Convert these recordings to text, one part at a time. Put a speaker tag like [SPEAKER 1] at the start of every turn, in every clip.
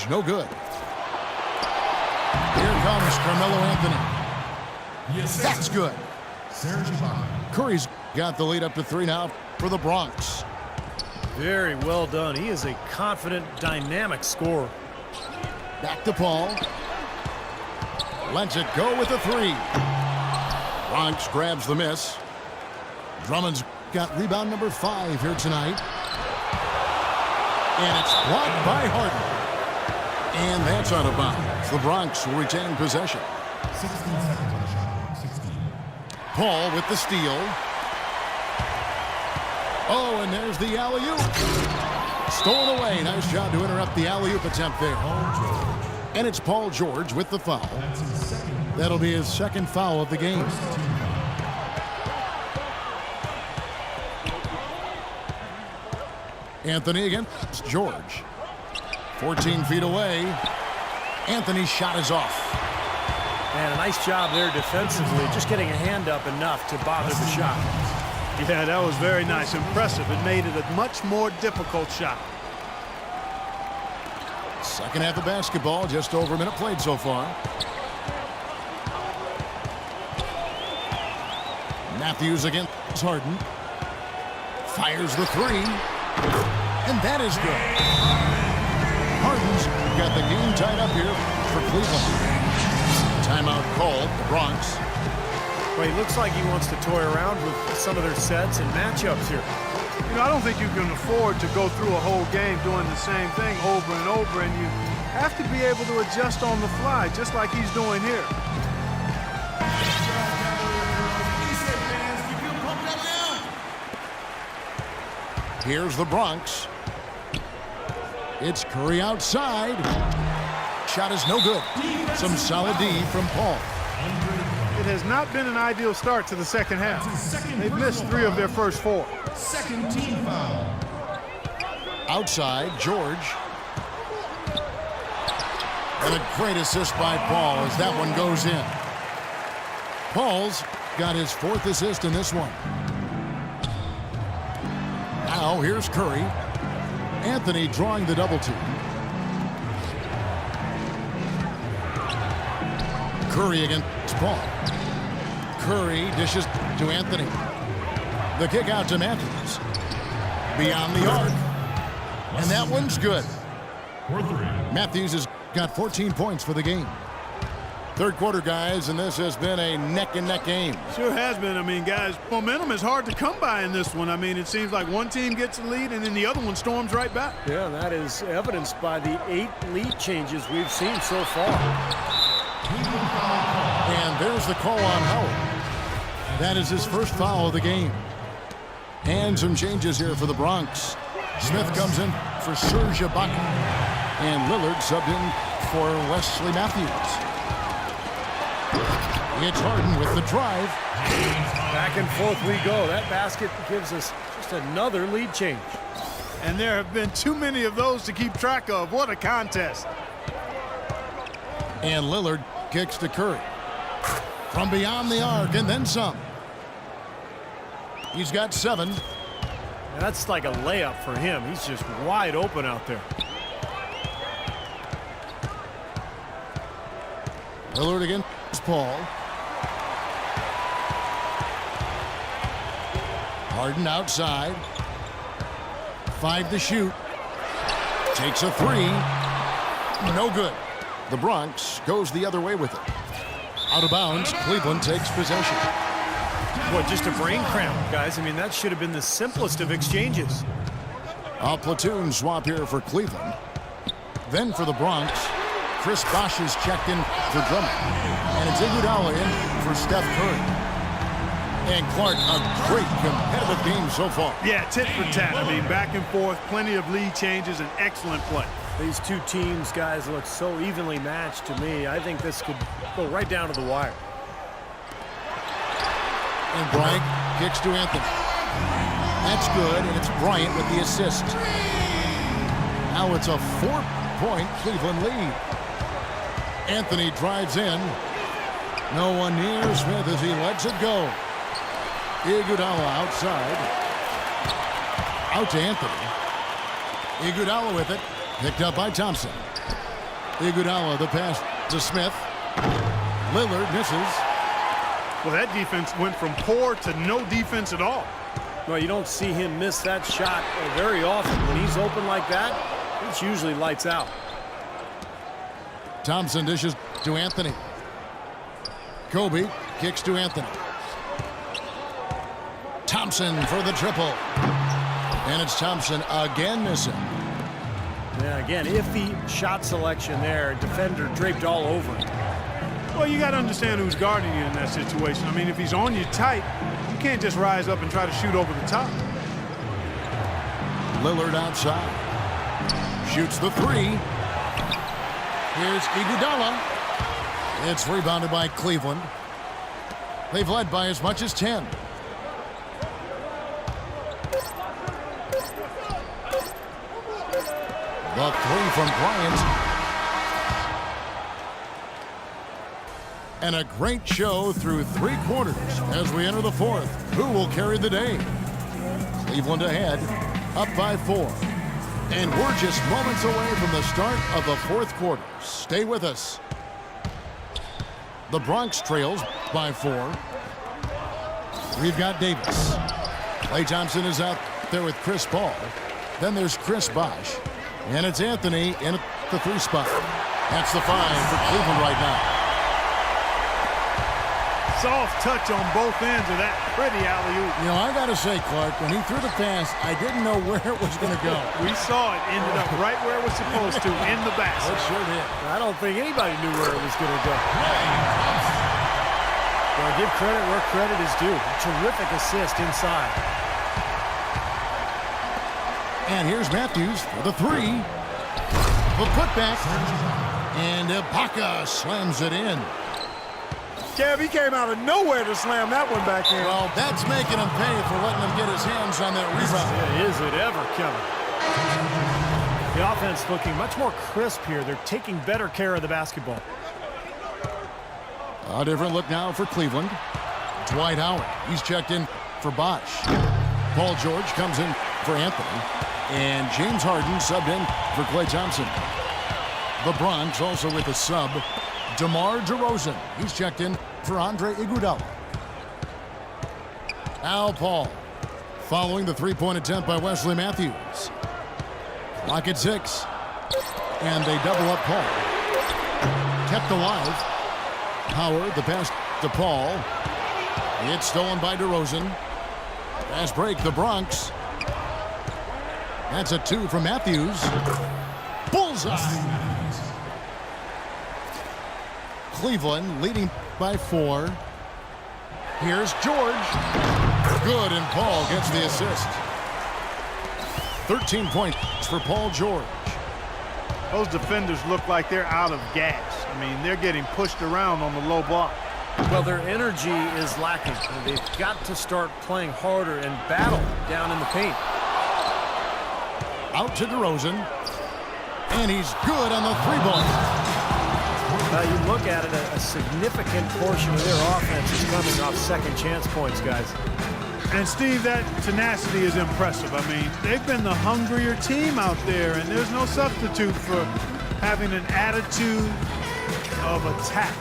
[SPEAKER 1] No good. Here comes Carmelo Anthony. That's good. Curry's got the lead up to 3 now for the Bronx.
[SPEAKER 2] Very well done. He is a confident, dynamic scorer.
[SPEAKER 1] Back to Paul. Lets it go with the 3. Bronx grabs the miss. Drummond's got rebound number 5 here tonight. And it's blocked by Harden. And that's out of bounds. The Bronx will retain possession.
[SPEAKER 3] 16 seconds on the shot. 16.
[SPEAKER 1] Paul with the steal. Oh, and there's the alley-oop. Stolen away. Nice job to interrupt the alley-oop attempt there. And it's Paul George with the foul. That'll be his second foul of the game. Anthony against George. 14 feet away. Anthony's shot is off.
[SPEAKER 2] And a nice job there defensively, just getting a hand up enough to bother the shot.
[SPEAKER 4] Yeah, that was very nice. Impressive. It made it a much more difficult shot.
[SPEAKER 1] Second half of basketball, just over a minute played so far. Matthews against Harden. Fires the 3. And that is good. Harden's got the game tied up here for Cleveland. Timeout called, the Bronx.
[SPEAKER 2] Well, he looks like he wants to toy around with some of their sets and matchups here.
[SPEAKER 4] You know, I don't think you can afford to go through a whole game doing the same thing over and over, and you have to be able to adjust on the fly, just like he's doing here.
[SPEAKER 1] Here's the Bronx. It's Curry outside. Shot is no good. Some solid D from Paul.
[SPEAKER 4] It has not been an ideal start to the second half. They've missed 3 of their first 4.
[SPEAKER 3] Second team foul.
[SPEAKER 1] Outside, George. And a great assist by Paul as that one goes in. Paul's got his 4th assist in this one. Now here's Curry. Anthony drawing the double team. Curry against Paul. Curry dishes to Anthony. The kick out to Matthews. Beyond the arc. And that one's good. Matthews has got 14 points for the game. Third quarter, guys, and this has been a neck-and-neck game.
[SPEAKER 4] Sure has been. I mean, guys, momentum is hard to come by in this one. I mean, it seems like one team gets the lead and then the other one storms right back.
[SPEAKER 2] Yeah, and that is evidenced by the 8 lead changes we've seen so far.
[SPEAKER 1] And there's the call on Howard. That is his first foul of the game. And some changes here for the Bronx. Smith comes in for Serge Ibaka. And Lillard subbed in for Wesley Matthews. It's Harden with the drive.
[SPEAKER 2] Back and forth we go. That basket gives us just another lead change.
[SPEAKER 4] And there have been too many of those to keep track of. What a contest.
[SPEAKER 1] And Lillard kicks to Curry. From beyond the arc and then some. He's got 7.
[SPEAKER 2] That's like a layup for him. He's just wide open out there.
[SPEAKER 1] Lillard against Paul. Harden outside. 5 to shoot. Takes a 3. No good. The Bronx goes the other way with it. Out of bounds, Cleveland takes possession.
[SPEAKER 2] Boy, just a brain cramp, guys. I mean, that should have been the simplest of exchanges.
[SPEAKER 1] A platoon swap here for Cleveland. Then for the Bronx, Chris Bosh is checked in for Drummond. And it's Iguodala in for Steph Curry. And Clark, a great competitive game so far.
[SPEAKER 4] Yeah, tit for tat. I mean, back and forth, plenty of lead changes, and excellent play.
[SPEAKER 2] These two teams, guys, look so evenly matched to me. I think this could go right down to the wire.
[SPEAKER 1] And Bryant kicks to Anthony. That's good, and it's Bryant with the assist. Now it's a 4-point Cleveland lead. Anthony drives in. No one near Smith as he lets it go. Iguodala outside. Out to Anthony. Iguodala with it. Picked up by Thompson. Iguodala, the pass to Smith. Lillard misses.
[SPEAKER 4] Well, that defense went from poor to no defense at all.
[SPEAKER 2] Well, you don't see him miss that shot very often. When he's open like that, it's usually lights out.
[SPEAKER 1] Thompson dishes to Anthony. Kobe kicks to Anthony. Thompson for the triple. And it's Thompson again missing.
[SPEAKER 2] Yeah, again, iffy shot selection there. Defender draped all over him.
[SPEAKER 4] Well, you got to understand who's guarding you in that situation. I mean, if he's on you tight, you can't just rise up and try to shoot over the top.
[SPEAKER 1] Lillard outside. Shoots the three. Here's Iguodala. It's rebounded by Cleveland. They've led by as much as 10. The three from Bryant. And a great show through 3 quarters as we enter the 4th. Who will carry the day? Cleveland ahead, up by 4. And we're just moments away from the start of the 4th quarter. Stay with us. The Bronx trails by 4. We've got Davis. Klay Thompson is out there with Chris Paul. Then there's Chris Bosh. And it's Anthony in the 3 spot. That's the 5 for Cleveland right now.
[SPEAKER 4] Soft touch on both ends of that pretty alley-oop.
[SPEAKER 1] You know, I got to say, Clark, when he threw the pass, I didn't know where it was going to go.
[SPEAKER 4] We saw it ended up right where it was supposed to, in the basket.
[SPEAKER 1] It sure did.
[SPEAKER 2] I don't think anybody knew where it was going to go. Well, give credit where credit is due. Terrific assist inside.
[SPEAKER 1] And here's Matthews for the 3. The putback. And Ibaka slams it in.
[SPEAKER 4] Kev, he came out of nowhere to slam that one back in.
[SPEAKER 1] Well, that's making him pay for letting him get his hands on that rebound.
[SPEAKER 2] Yeah, is it ever, Kevin? The offense looking much more crisp here. They're taking better care of the basketball.
[SPEAKER 1] A different look now for Cleveland. Dwight Howard. He's checked in for Bosh. Paul George comes in for Anthony. And James Harden subbed in for Klay Thompson. The Bronx also with a sub. DeMar DeRozan. He's checked in for Andre Iguodala. Al Paul following the three-point attempt by Wesley Matthews. Clock at 6. And they double up Paul. Kept alive. Howard, the pass to Paul. It's stolen by DeRozan. Fast break, the Bronx. That's a 2 from Matthews. Bullseye. Cleveland leading by 4. Here's George. Good, and Paul gets the assist. 13 points for Paul George.
[SPEAKER 4] Those defenders look like they're out of gas. I mean, they're getting pushed around on the low block.
[SPEAKER 2] Well, their energy is lacking. They've got to start playing harder and battle down in the paint.
[SPEAKER 1] Out to DeRozan. And he's good on the 3-ball.
[SPEAKER 2] You look at it, a significant portion of their offense is coming off second chance points, guys.
[SPEAKER 4] And Steve, that tenacity is impressive. I mean, they've been the hungrier team out there, and there's no substitute for having an attitude of attack.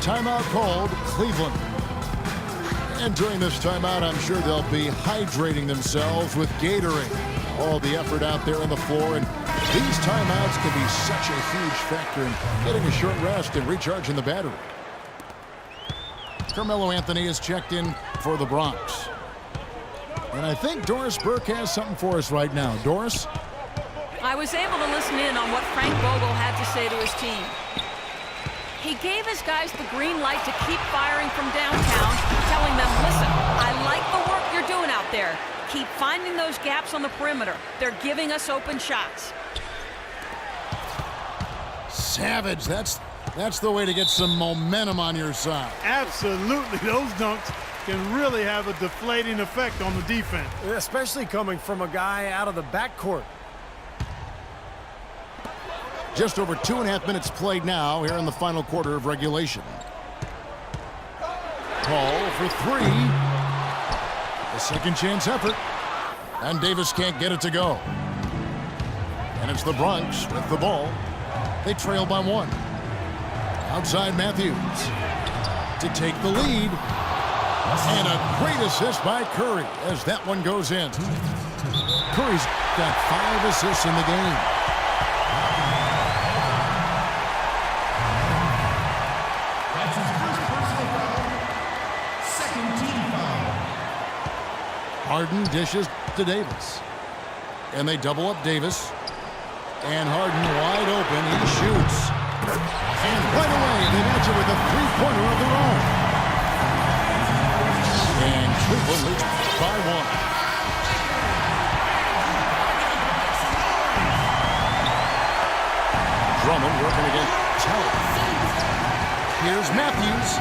[SPEAKER 1] Timeout called, Cleveland. And during this timeout, I'm sure they'll be hydrating themselves with Gatorade. All the effort out there on the floor, and these timeouts can be such a huge factor in getting a short rest and recharging the battery. Carmelo Anthony is checked in for the Bronx. And I think Doris Burke has something for us right now. Doris?
[SPEAKER 5] I was able to listen in on what Frank Vogel had to say to his team. He gave his guys the green light to keep firing from downtown, telling them, listen, I like the work you're doing out there. Keep finding those gaps on the perimeter. They're giving us open shots.
[SPEAKER 1] Savage. That's the way to get some momentum on your side.
[SPEAKER 4] Absolutely. Those dunks can really have a deflating effect on the defense.
[SPEAKER 2] Especially coming from a guy out of the backcourt.
[SPEAKER 1] Just over 2.5 minutes played now here in the final quarter of regulation. Paul for 3. A second chance effort. And Davis can't get it to go. And it's the Bronx with the ball. They trail by 1. Outside Matthews to take the lead. And a great assist by Curry as that one goes in. Curry's got 5 assists in the game.
[SPEAKER 3] That's his first personal foul. Second team foul.
[SPEAKER 1] Harden dishes to Davis. And they double up Davis. And Harden wide open. He shoots. And right away, they match it with a three-pointer of their own. And Cleveland leads by 1. Drummond working against Howard. Here's Matthews.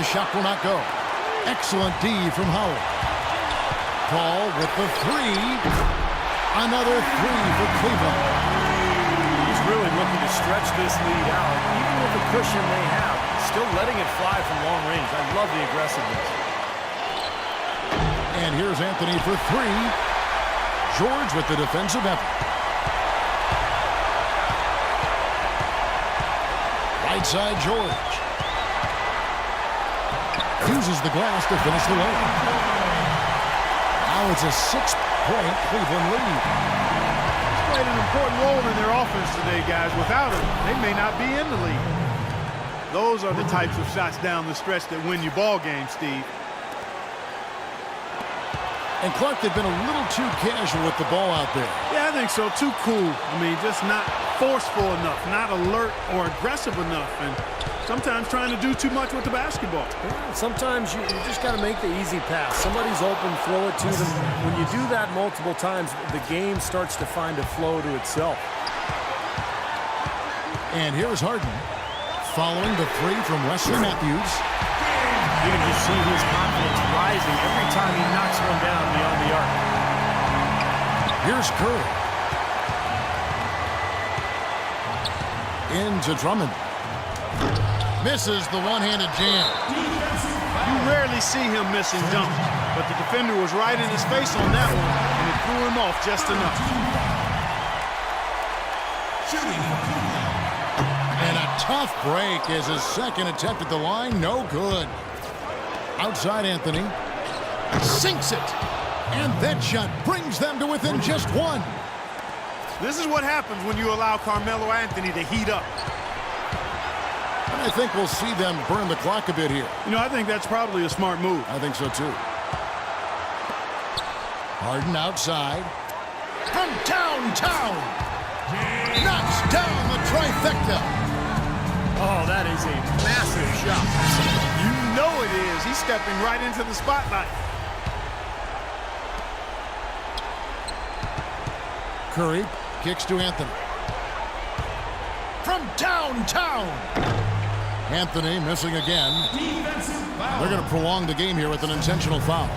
[SPEAKER 1] The shot will not go. Excellent D from Howard. Paul with the 3. Another 3 for Cleveland.
[SPEAKER 2] He's really looking to stretch this lead out. Even with the cushion they have, still letting it fly from long range. I love the aggressiveness.
[SPEAKER 1] And here's Anthony for 3. George with the defensive effort. Right side George. Uses the glass to finish the layup. Now it's a 6-point Cleveland lead.
[SPEAKER 4] He's played an important role in their offense today, guys. Without him, they may not be in the league. Those are the types of shots down the stretch that win you ball games, Steve.
[SPEAKER 1] And Clark, they've been a little too casual with the ball out there.
[SPEAKER 4] Yeah, I think so. Too cool. I mean, just not forceful enough, not alert or aggressive enough, and sometimes trying to do too much with the basketball.
[SPEAKER 2] Yeah, sometimes you just got to make the easy pass. Somebody's open, throw it to them. When you do that multiple times, the game starts to find a flow to itself.
[SPEAKER 1] And here's Harden following the 3 from Wesley Matthews.
[SPEAKER 2] You can just see his confidence rising every time he knocks one down beyond the arc.
[SPEAKER 1] Here's Curry. Into Drummond. Misses the one-handed jam.
[SPEAKER 4] You rarely see him missing dunks, but the defender was right in his face on that one, and it threw him off just enough.
[SPEAKER 3] Shooting for Cleveland.
[SPEAKER 1] And a tough break is his second attempt at the line. No good. Outside Anthony. Sinks it. And that shot brings them to within just 1.
[SPEAKER 4] This is what happens when you allow Carmelo Anthony to heat up.
[SPEAKER 1] And I think we'll see them burn the clock a bit here.
[SPEAKER 4] You know, I think that's probably a smart move.
[SPEAKER 1] I think so too. Harden outside. From downtown. Knocks down the trifecta.
[SPEAKER 2] Oh, that is a massive shot.
[SPEAKER 4] You know it is. He's stepping right into the spotlight.
[SPEAKER 1] Curry kicks to Anthony. From downtown. Anthony missing again.
[SPEAKER 3] Defensive foul.
[SPEAKER 1] They're going to prolong the game here with an intentional foul.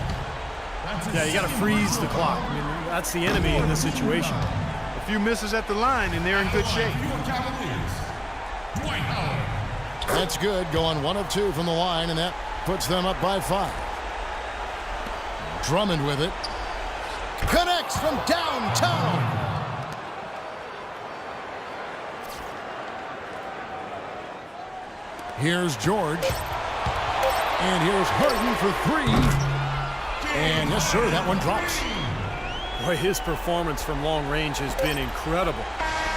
[SPEAKER 2] Yeah, you got to freeze the clock. I mean, that's the enemy in this situation.
[SPEAKER 4] A few misses at the line, and they're in good shape.
[SPEAKER 3] Your Cavaliers, Dwight Howard.
[SPEAKER 1] That's good. Going 1 of 2 from the line, and that puts them up by 5. Drummond with it. Connects from downtown. Here's George. And here's Harden for 3. And yes, sir, that one drops.
[SPEAKER 2] Boy, his performance from long range has been incredible.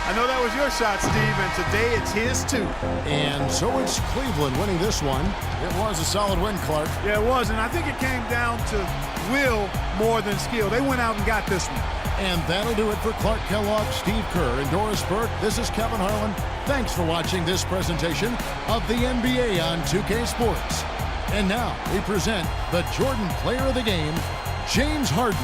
[SPEAKER 4] I know that was your shot, Steve, and today it's his too.
[SPEAKER 1] And so it's Cleveland winning this one. It was a solid win, Clark.
[SPEAKER 4] Yeah, it was, and I think it came down to will more than skill. They went out and got this one.
[SPEAKER 1] And that'll do it for Clark Kellogg, Steve Kerr, and Doris Burke. This is Kevin Harlan. Thanks for watching this presentation of the NBA on 2K Sports. And now we present the Jordan Player of the Game, James Harden.